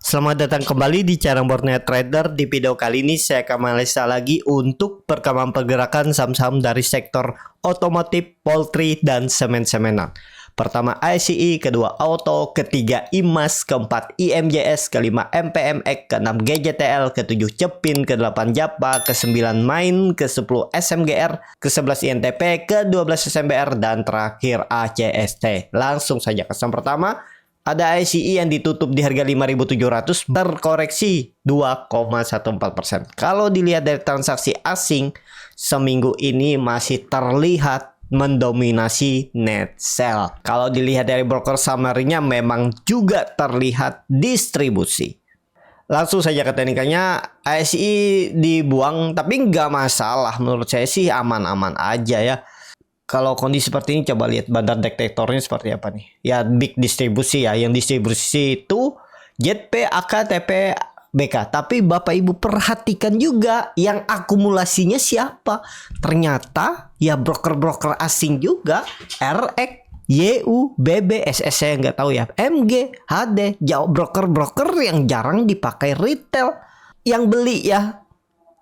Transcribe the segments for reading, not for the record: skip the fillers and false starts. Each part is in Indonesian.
Selamat datang kembali di channel Borneo Trader. Di video kali ini saya akan menganalisa lagi untuk perkembangan pergerakan saham-saham dari sektor otomotif, poultry, dan semen-semenan. Pertama ICE, kedua Auto, ketiga IMAS, keempat IMJS, kelima MPMX, keenam GJTL, ketujuh Cepin, ke-8 Japa, ke-9 Main, ke-10 SMGR, ke-11 INTP, ke-12 SMBR, dan terakhir ACST. Langsung saja ke saham pertama. Ada ICE yang ditutup di harga 5.700 berkoreksi 2,14%. Kalau dilihat dari transaksi asing, seminggu ini masih terlihat mendominasi net sell. Kalau dilihat dari broker summary-nya memang juga terlihat distribusi. Langsung saja ke teknikannya, ICE dibuang tapi nggak masalah. Menurut saya sih aman-aman aja ya. Kalau kondisi seperti ini coba lihat bandar detektornya seperti apa nih. Ya big distribusi ya. Yang distribusi itu JP, AK, TP, BK. Tapi Bapak Ibu perhatikan juga yang akumulasinya siapa. Ternyata ya broker-broker asing juga. RX, YU, BB, SS saya nggak tahu ya. MG, HD, jauh broker-broker yang jarang dipakai retail. Yang beli ya.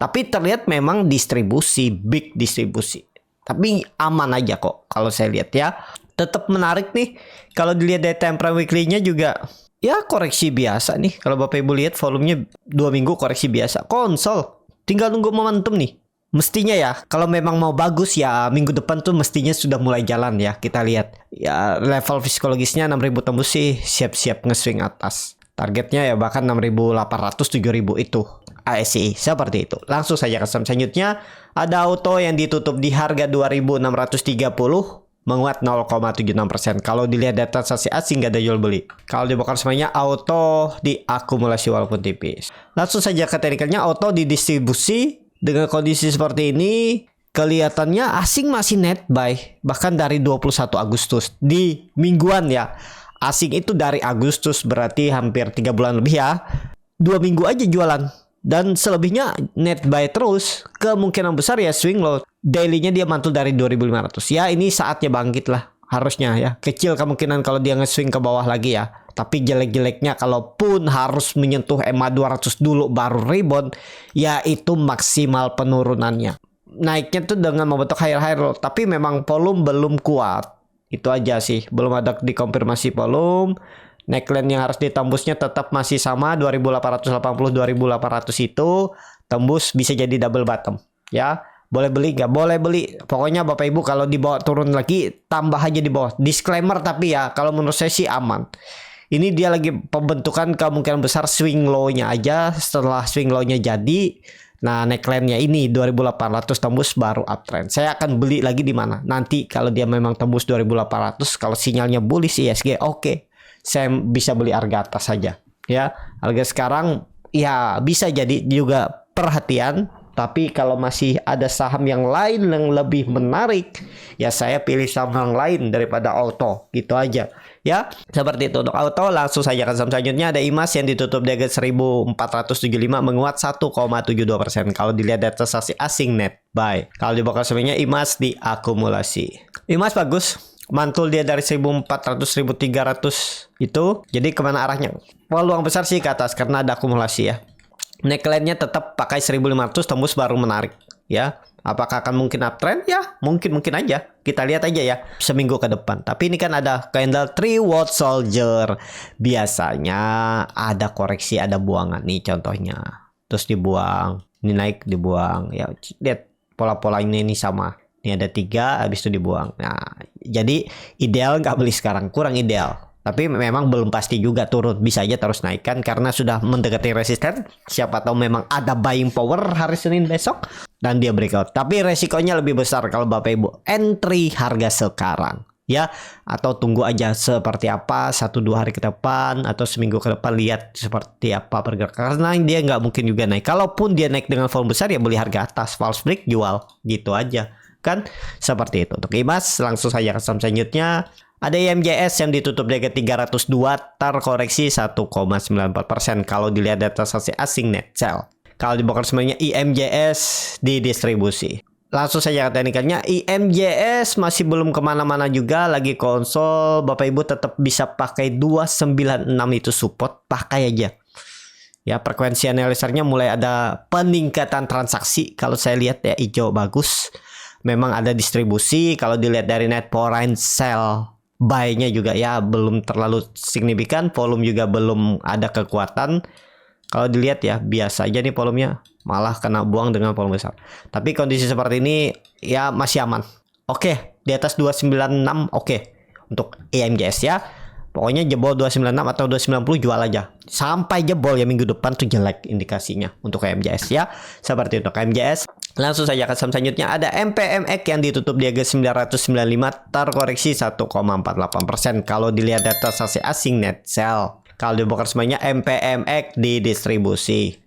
Tapi terlihat memang distribusi, big distribusi. Tapi aman aja kok kalau saya lihat ya. Tetap menarik nih. Kalau dilihat dari time frame weekly-nya juga ya koreksi biasa nih. Kalau Bapak Ibu lihat volumenya 2 minggu koreksi biasa. Konsol tinggal nunggu momentum nih. Mestinya ya kalau memang mau bagus ya minggu depan tuh mestinya sudah mulai jalan ya. Kita lihat ya level psikologisnya 6.000 tembus sih siap-siap nge-swing atas. Targetnya ya bahkan 6.800 7.000 itu ASI seperti itu. Langsung saja ke saham selanjutnya. Ada Auto yang ditutup di harga 2.630 menguat 0,76%. Kalau dilihat data transaksi asing nggak ada jual beli. Kalau dibongkar semuanya Auto diakumulasi walaupun tipis. Langsung saja ke teknikalnya, Auto didistribusi dengan kondisi seperti ini. Kelihatannya asing masih net buy bahkan dari 21 Agustus di mingguan ya. Asing itu dari Agustus berarti hampir 3 bulan lebih ya. 2 minggu aja jualan. Dan selebihnya net buy terus. Kemungkinan besar ya swing low. Daily-nya dia mantul dari 2.500. Ya ini saatnya bangkit lah. Harusnya ya. Kecil kemungkinan kalau dia nge-swing ke bawah lagi ya. Tapi jelek-jeleknya kalaupun harus menyentuh EMA 200 dulu baru rebound. Ya itu maksimal penurunannya. Naiknya tuh dengan membentuk higher low. Tapi memang volume belum kuat. Itu aja sih. Belum ada dikonfirmasi volume. Neckline yang harus ditembusnya tetap masih sama 2.880 2.800 itu tembus bisa jadi double bottom ya. Boleh beli nggak? Boleh beli. Pokoknya Bapak Ibu kalau dibawa turun lagi tambah aja di bawah. Disclaimer tapi ya kalau menurut saya sih aman. Ini dia lagi pembentukan kemungkinan besar swing low-nya aja. Setelah swing low-nya jadi, nah neckline-nya ini 2.800 tembus baru uptrend. Saya akan beli lagi di mana? Nanti kalau dia memang tembus 2.800 kalau sinyalnya bullish ISG oke. Saya bisa beli harga atas saja ya. Harga sekarang ya bisa jadi juga perhatian. Tapi kalau masih ada saham yang lain yang lebih menarik ya saya pilih saham yang lain daripada Auto. Gitu aja ya. Seperti itu untuk Auto. Langsung saja ke saham selanjutnya. Ada IMAS yang ditutup di harga 1.475 menguat 1,72%. Kalau dilihat data transaksi asing net buy. Kalau dibuka semuanya IMAS diakumulasi. IMAS bagus. Mantul dia dari 1.400 1.300 itu. Jadi kemana arahnya? Peluang besar sih ke atas karena ada akumulasi ya. Neckline-nya tetap pakai 1.500 tembus baru menarik ya. Apakah akan mungkin uptrend? Ya mungkin aja. Kita lihat aja ya seminggu ke depan. Tapi ini kan ada candle 3 watt soldier. Biasanya ada koreksi, ada buangan nih contohnya. Terus dibuang. Ini naik dibuang. Ya lihat pola-pola ini sama. Ini ada 3 habis itu dibuang. Nah jadi ideal nggak beli sekarang. Kurang ideal. Tapi memang belum pasti juga turun. Bisa aja terus naikkan karena sudah mendekati resisten. Siapa tahu memang ada buying power hari Senin besok. Dan dia breakout. Tapi resikonya lebih besar kalau Bapak Ibu entry harga sekarang. Ya. Atau tunggu aja seperti apa. 1-2 hari ke depan. Atau seminggu ke depan lihat seperti apa pergerakan. Karena dia nggak mungkin juga naik. Kalaupun dia naik dengan volume besar ya beli harga atas. False break jual. Gitu aja. Kan seperti itu untuk IMAS. Langsung saja ke saham selanjutnya. Ada IMJS yang ditutup di harga 302 terkoreksi 1,94%. Kalau dilihat data transaksi asing net sell. Kalau dibongkar semuanya IMJS didistribusi. Langsung saja ke teknikalnya. IMJS masih belum kemana-mana juga. Lagi konsol. Bapak Ibu tetap bisa pakai 296 itu support. Pakai aja. Ya, frekuensi analisernya mulai ada peningkatan transaksi. Kalau saya lihat ya hijau bagus. Memang ada distribusi. Kalau dilihat dari net foreign sell buy-nya juga ya belum terlalu signifikan. Volume juga belum ada kekuatan. Kalau dilihat ya biasa aja nih volumenya. Malah kena buang dengan volume besar. Tapi kondisi seperti ini ya masih aman. Oke, di atas 296 oke. Untuk EMGS ya. Pokoknya jebol 296 atau 290 jual aja. Sampai jebol ya minggu depan tuh jelek indikasinya untuk KMJS ya. Seperti itu KMJS. Langsung saja ke saham selanjutnya ada MPMX yang ditutup di harga 995 terkoreksi 1,48%. Kalau dilihat data transaksi asing net sell. Kalau dibongkar semuanya MPMX di distribusi.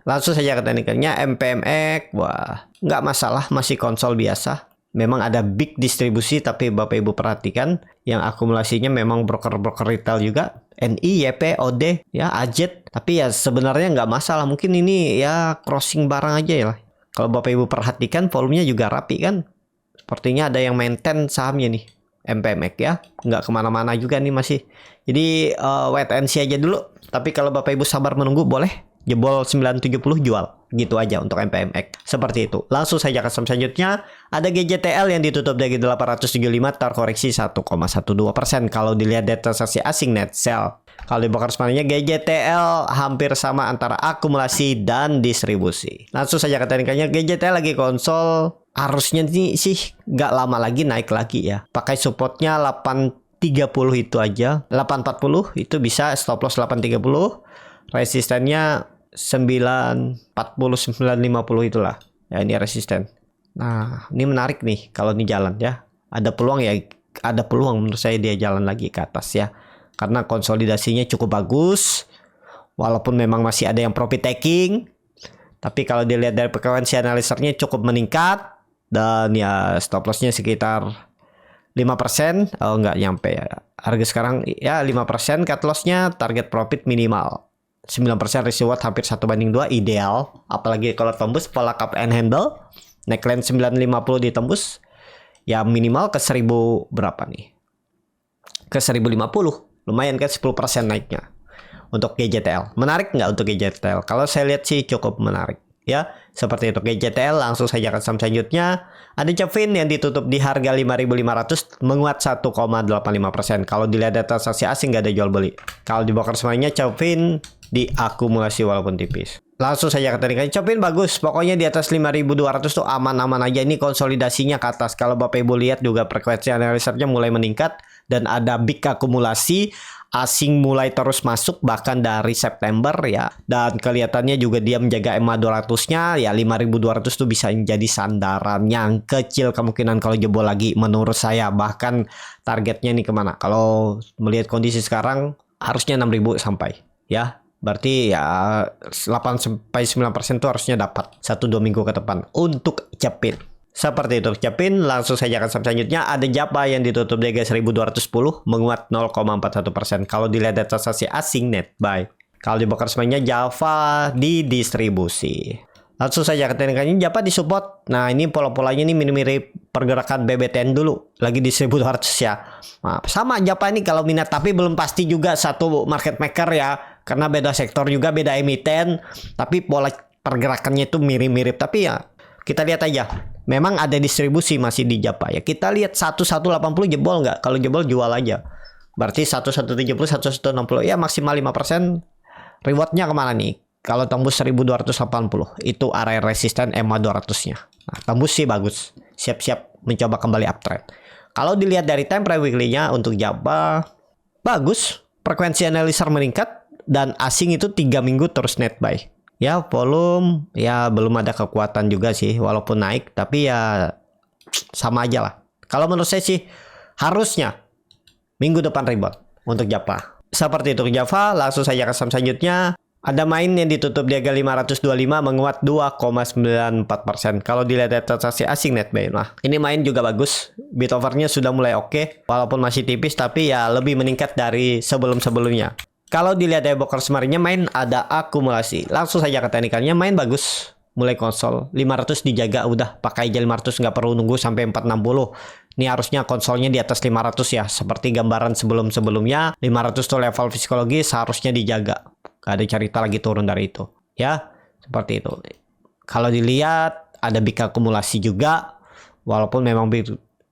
Langsung saja ke teknikalnya MPMX. Wah, nggak masalah masih konsol biasa. Memang ada big distribusi tapi Bapak Ibu perhatikan yang akumulasinya memang broker-broker retail juga. NI, YP, OD, ya AJET. Tapi ya sebenarnya nggak masalah. Mungkin ini ya crossing barang aja ya. Kalau Bapak Ibu perhatikan volumenya juga rapi kan. Sepertinya ada yang maintain sahamnya nih. MPMX ya. Nggak kemana-mana juga nih masih. Jadi wait and see aja dulu. Tapi kalau Bapak Ibu sabar menunggu boleh. Jebol 970 jual. Gitu aja untuk MPMX. Seperti itu. Langsung saja ke saham selanjutnya. Ada GJTL yang ditutup dari 875 terkoreksi 1,12%. Kalau dilihat data transaksi asing net sell. Kalau dibongkar semuanya GJTL hampir sama antara akumulasi dan distribusi. Langsung saja ke teknikalnya. GJTL lagi konsol. Harusnya nih sih nggak lama lagi naik lagi ya. Pakai supportnya 830 itu aja. 840 itu bisa stop loss 830. Resistennya 940 950 itulah. Ya ini resisten. Nah, ini menarik nih kalau ini jalan ya. Ada peluang ya, ada peluang menurut saya dia jalan lagi ke atas ya. Karena konsolidasinya cukup bagus. Walaupun memang masih ada yang profit taking, tapi kalau dilihat dari frekuensi analisernya cukup meningkat dan ya stop lossnya sekitar 5%. Oh enggak nyampe ya. Harga sekarang ya 5%, cut lossnya target profit minimal 9% risk reward hampir 1/2 ideal. Apalagi kalau tembus pola cup and handle neckline 950 ditembus ya minimal ke 1000 berapa nih, ke 1050. Lumayan kan 10% naiknya untuk GJTL. Menarik nggak untuk GJTL? Kalau saya lihat sih cukup menarik ya. Seperti itu GJTL. Langsung saja ke saham selanjutnya. Ada Cevin yang ditutup di harga 5.500 menguat 1,85%. Kalau dilihat data transaksi asing nggak ada jual beli. Kalau dibongkar semuanya Cevin diakumulasi walaupun tipis. Langsung saja ke tekniknya. Cevin bagus. Pokoknya di atas 5.200 tuh aman-aman aja. Ini konsolidasinya ke atas. Kalau Bapak Ibu lihat juga frekuensi analisernya mulai meningkat dan ada big akumulasi. Asing mulai terus masuk bahkan dari September ya. Dan kelihatannya juga dia menjaga EMA 200-nya ya 5.200 tuh bisa menjadi sandaran yang kecil kemungkinan kalau jebol lagi menurut saya. Bahkan targetnya nih kemana? Kalau melihat kondisi sekarang harusnya 6.000 sampai ya. Berarti ya 8-9% tuh harusnya dapat 1-2 minggu ke depan untuk Cevin. Seperti itu Cevin. Langsung saja ke saham selanjutnya. Ada Japa yang ditutup di harga 1210 menguat 0,41%. Kalau dilihat data transaksi asing net buy. Kalau dibongkar semuanya Java di distribusi. Langsung saja ke teknikalnya Japa disupport. Nah ini pola-polanya ini mirip pergerakan BBTN dulu. Lagi di 1200 ya. Nah, sama Japa ini kalau minat tapi belum pasti juga satu market maker ya. Karena beda sektor juga, beda emiten. Tapi pola pergerakannya itu mirip-mirip. Tapi ya kita lihat aja. Memang ada distribusi masih di Japa ya. Kita lihat 1180 jebol nggak? Kalau jebol jual aja. Berarti 1170, 1160 ya maksimal 5%. Rewardnya kemana nih? Kalau tembus 1280 itu area resisten EMA 200-nya. Nah, tembus sih bagus. Siap-siap mencoba kembali uptrend. Kalau dilihat dari time frame weekly-nya untuk Japa bagus. Frekuensi analiser meningkat dan asing itu 3 minggu terus net buy. Ya volume ya belum ada kekuatan juga sih walaupun naik tapi ya sama aja lah. Kalau menurut saya sih harusnya minggu depan rebound untuk Japa. Seperti itu Java. Langsung saja ke saham selanjutnya. Ada main yang ditutup di harga 525 menguat 2,94%. Kalau dilihat data transaksi asing net buy. Nah, ini main juga bagus. Bit overnya sudah mulai oke. Walaupun masih tipis tapi ya lebih meningkat dari sebelum-sebelumnya. Kalau dilihat dari broker semarinnya main ada akumulasi. Langsung saja ke teknikalnya main bagus. Mulai konsol 500 dijaga udah pakai aja 500 nggak perlu nunggu sampai 460. Ini harusnya konsolnya di atas 500 ya. Seperti gambaran sebelum-sebelumnya 500 tuh level psikologis harusnya dijaga. Gak ada cerita lagi turun dari itu. Ya, seperti itu. Kalau dilihat ada big akumulasi juga, walaupun memang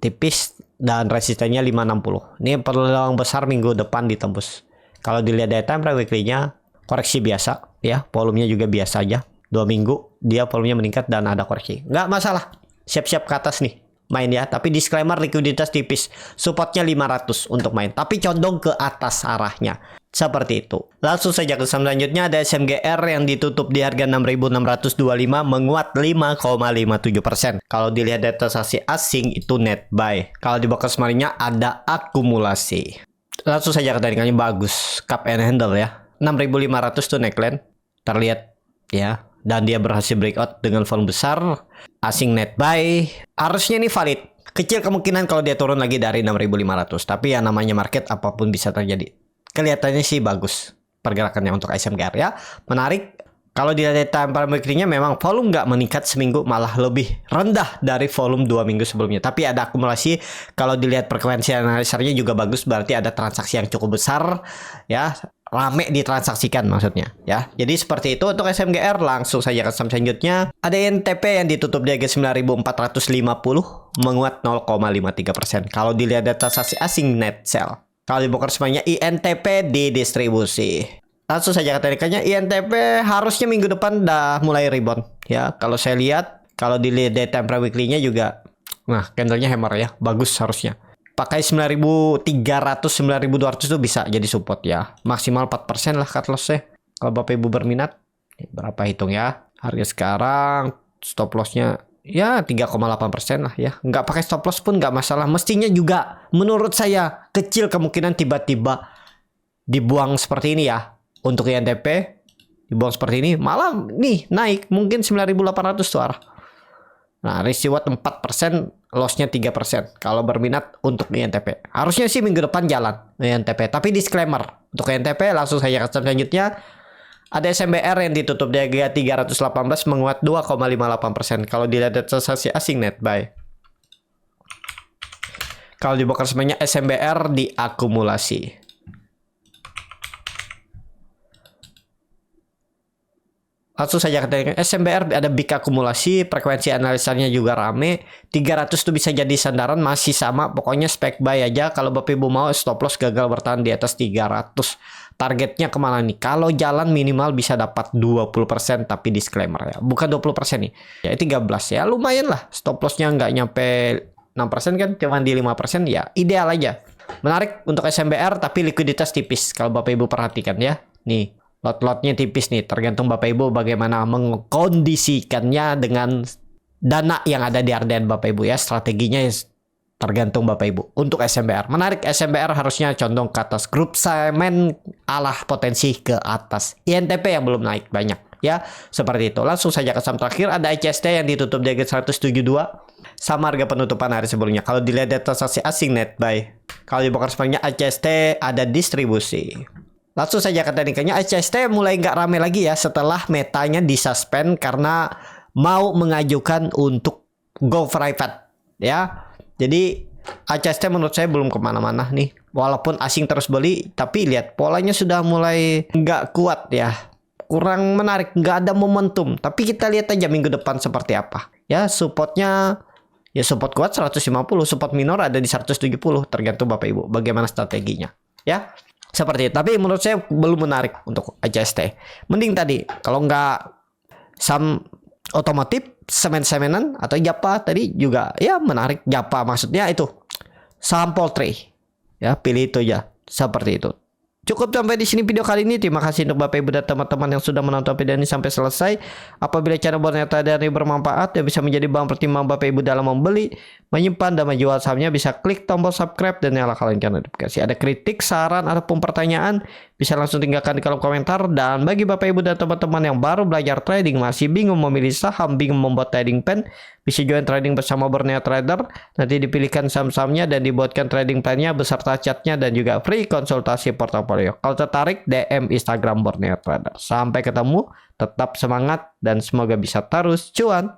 tipis dan resistennya 560. Ini peluang besar minggu depan ditembus. Kalau dilihat dari time frame weekly-nya koreksi biasa ya, volumenya juga biasa aja. 2 minggu dia volumenya meningkat dan ada koreksi. Nggak masalah. Siap-siap ke atas nih main ya, tapi disclaimer likuiditas tipis. Supportnya 500 untuk main, tapi condong ke atas arahnya. Seperti itu. Langsung saja ke selanjutnya ada SMGR yang ditutup di harga 6.625 menguat 5,57%. Kalau dilihat data transaksi asing itu net buy. Kalau di box kemarinnya ada akumulasi. Langsung saja ke tandingannya bagus. Cup and handle ya. 6.500 tuh neckline. Terlihat ya. Dan dia berhasil breakout dengan volume besar. Asing net buy. Harusnya ini valid. Kecil kemungkinan kalau dia turun lagi dari 6.500. Tapi ya namanya market apapun bisa terjadi. Kelihatannya sih bagus pergerakannya untuk SMGR ya. Menarik. Kalau dilihat time frame weekly-nya memang volume nggak meningkat seminggu, malah lebih rendah dari volume 2 minggu sebelumnya. Tapi ada akumulasi. Kalau dilihat frekuensi analisarnya juga bagus, berarti ada transaksi yang cukup besar ya. Rame ditransaksikan maksudnya ya. Jadi seperti itu untuk SMGR. Langsung saja ke saham selanjutnya. Ada INTP yang ditutup di harga 9.450 menguat 0,53%. Kalau dilihat data transaksi asing net sell. Kalau dibongkar semuanya INTP didistribusi. Langsung saja katanya INTP harusnya minggu depan udah mulai rebound ya. Kalau saya lihat, kalau dilihat dari time frame weekly-nya juga, nah candlenya hammer ya, bagus harusnya. Pakai 9.300, 9.200 itu bisa jadi support ya. Maksimal 4% lah cut loss-nya. Kalau Bapak Ibu berminat, berapa hitung ya? Harga sekarang stop loss-nya ya 3,8% lah ya. Nggak pakai stop loss pun nggak masalah. Mestinya juga menurut saya kecil kemungkinan tiba-tiba dibuang seperti ini ya. Untuk INTP dibuang seperti ini, malah nih naik mungkin 9.800 tuh arah. Nah, risk reward 4%, loss-nya 3%. Kalau berminat untuk INTP. Harusnya sih minggu depan jalan INTP. Tapi disclaimer, untuk INTP langsung saya ke selanjutnya. Ada SMBR yang ditutup di harga 318 menguat 2,58%. Kalau dilihat transaksi asing net buy. Kalau dibongkar semuanya SMBR diakumulasi. Langsung saja ke SMBR ada big akumulasi, frekuensi analisanya juga rame. 300 tuh bisa jadi sandaran, masih sama. Pokoknya spek buy aja. Kalau Bapak Ibu mau stop loss gagal bertahan di atas 300. Targetnya kemana nih? Kalau jalan minimal bisa dapat 20%, tapi disclaimer ya. Bukan 20% nih. Ya 13 ya, lumayan lah. Stop lossnya nggak nyampe 6% kan, cuma di 5% ya. Ideal aja. Menarik untuk SMBR, tapi likuiditas tipis. Kalau Bapak Ibu perhatikan ya. Nih. Lot-lotnya tipis nih, tergantung Bapak Ibu bagaimana mengkondisikannya dengan dana yang ada di RDN Bapak Ibu ya. Strateginya tergantung Bapak Ibu. Untuk SMBR, menarik SMBR harusnya condong ke atas. Grup semen alah potensi ke atas. INTP yang belum naik banyak ya, seperti itu. Langsung saja ke saham terakhir, ada ICST yang ditutup di harga 172 sama harga penutupan hari sebelumnya. Kalau dilihat data transaksi asing net buy. Kalau dibongkar semuanya ICST ada distribusi. Langsung saja ke tandingannya, ICST mulai nggak rame lagi ya setelah metanya disuspend karena mau mengajukan untuk go private ya. Jadi ICST menurut saya belum kemana-mana nih. Walaupun asing terus beli, tapi lihat polanya sudah mulai nggak kuat ya. Kurang menarik, nggak ada momentum. Tapi kita lihat aja minggu depan seperti apa. Ya supportnya, ya support kuat 150, support minor ada di 170. Tergantung Bapak Ibu bagaimana strateginya ya. Seperti itu. Tapi menurut saya belum menarik untuk ICST. Mending tadi kalau nggak saham otomotif, semen-semenan atau Japa tadi juga ya menarik. Japa maksudnya itu saham poultry. Ya, pilih itu ya. Seperti itu. Cukup sampai di sini video kali ini. Terima kasih untuk Bapak Ibu dan teman-teman yang sudah menonton video ini sampai selesai. Apabila channel Borneo Trader ini bermanfaat dan bisa menjadi bahan pertimbangan Bapak Ibu dalam membeli, menyimpan dan menjual sahamnya, bisa klik tombol subscribe dan nyalakan lonceng notifikasi. Ada kritik, saran ataupun pertanyaan, bisa langsung tinggalkan di kolom komentar. Dan bagi Bapak Ibu dan teman-teman yang baru belajar trading, masih bingung memilih saham, bingung membuat trading plan, bisa join trading bersama Borneo Trader. Nanti dipilihkan saham-sahamnya dan dibuatkan trading plan-nya beserta chatnya dan juga free konsultasi portofolio. Kalau tertarik, DM Instagram Borneo Trader. Sampai ketemu, tetap semangat dan semoga bisa terus cuan.